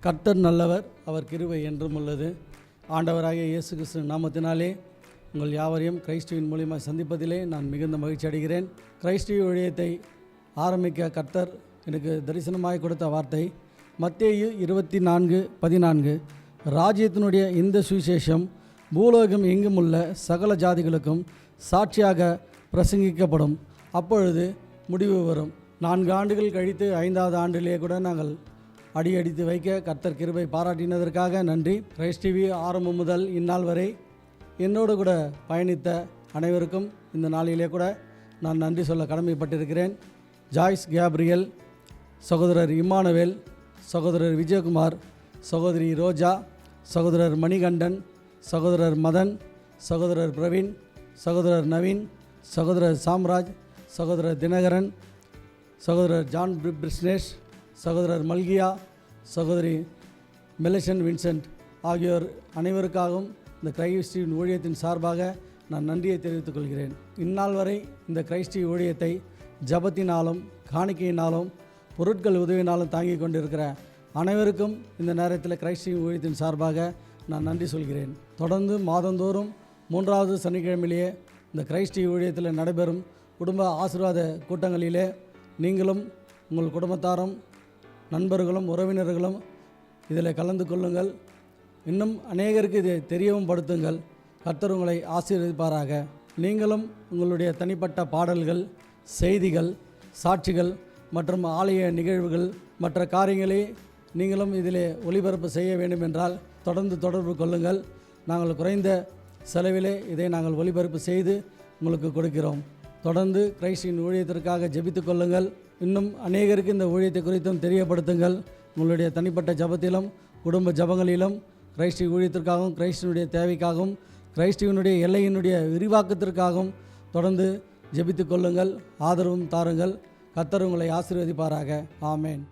கர்த்தர் நல்லவர், அவர் கிருபை என்றும் உள்ளது. ஆண்டவராகிய இயேசு கிறிஸ்து நாமத்தினாலே உங்கள் யாவரையும் கிறிஸ்துவின் மூலியமாக சந்திப்பதிலே நான் மிகுந்த மகிழ்ச்சி அடைகிறேன். கிறிஸ்துவ ஊழியத்தை ஆரம்பிக்க கர்த்தர் எனக்கு தரிசனமாய் கொடுத்த வார்த்தை மத்தேயு 24:14. ராஜ்யத்தினுடைய இந்த சுவிசேஷம் பூலோகம் எங்கும் உள்ள சகல ஜாதிகளுக்கும் சாட்சியாக பிரசங்கிக்கப்படும், அப்பொழுது முடிவு வரும். 4 ஆண்டுகள் கழித்து 5வது ஆண்டிலே கூட நாங்கள் அடியடித்து வைக்க கர்த்தர் கிருபை பாராட்டினதற்காக நன்றி. கிரைஸ்ட் டிவி ஆரம்பம் முதல் இந்நாள் வரை என்னோடு கூட பயணித்த அனைவருக்கும் இந்த நாளிலே கூட நான் நன்றி சொல்ல கடமைப்பட்டிருக்கிறேன். ஜாய்ஸ் கேப்ரியல், சகோதரர் இம்மானுவேல், சகோதரர் விஜயகுமார், சகோதரி ரோஜா, சகோதரர் மணிகண்டன், சகோதரர் மதன், சகோதரர் பிரவீன், சகோதரர் நவீன், சகோதரர் சாம்ராஜ், சகோதரர் தினகரன், சகோதரர் ஜான் பிரிஸ்னேஷ், சகோதரர் மல்கியா, சகோதரி மெலசன் வின்சென்ட் ஆகியோர் அனைவருக்காகவும் இந்த கிரைஸ்டின் ஊழியத்தின் சார்பாக நான் நன்றியை தெரிவித்துக் கொள்கிறேன். இந்நாள் வரை இந்த கிரைஸ்டி ஊழியத்தை ஜபத்தினாலும் காணிக்கையினாலும் பொருட்கள் உதவினாலும் தாங்கி கொண்டிருக்கிற அனைவருக்கும் இந்த நேரத்தில் கிரைஸ்டின் ஊழியத்தின் சார்பாக நான் நன்றி சொல்கிறேன். தொடர்ந்து மாதந்தோறும் 3வது சனிக்கிழமையிலேயே இந்த கிரைஸ்டி ஊழியத்தில் நடைபெறும் குடும்ப ஆசீர்வாத கூட்டங்களிலே நீங்களும் உங்கள் குடும்பத்தாரும் நண்பர்களும் உறவினர்களும் இதில் கலந்து கொள்ளுங்கள். இன்னும் அநேகருக்கு இதை தெரியவும் படுத்துங்கள். கர்த்தர் உங்களை ஆசீர்வதிப்பாராக. நீங்களும் உங்களுடைய தனிப்பட்ட பாடல்கள், செய்திகள், சாட்சிகள் மற்றும் ஆலய நிகழ்வுகள் மற்ற காரியங்களை நீங்களும் இதிலே ஒளிபரப்பு செய்ய வேண்டும் என்றால் தொடர்ந்து தொடர்பு கொள்ளுங்கள். நாங்கள் குறைந்த செலவிலே இதை நாங்கள் ஒளிபரப்பு செய்து உங்களுக்கு கொடுக்கிறோம். தொடர்ந்து கிரைஸ்டின் ஊழியத்திற்காக ஜெபித்து கொள்ளுங்கள். இன்னும் அநேகருக்கு இந்த ஊழியத்தை குறித்தும் தெரியப்படுத்துங்கள். உங்களுடைய தனிப்பட்ட ஜபத்திலும் குடும்ப ஜபங்களிலும் கிரைஸ்டின் ஊழியத்திற்காகவும் கிரைஸ்டினுடைய தேவைக்காகவும் கிரைஸ்டினுடைய எல்லையினுடைய விரிவாக்கத்திற்காகவும் தொடர்ந்து ஜெபித்து கொள்ளுங்கள். ஆதரவும் தாருங்கள். கர்த்தர் உங்களை ஆசீர்வதிப்பாராக. ஆமேன்.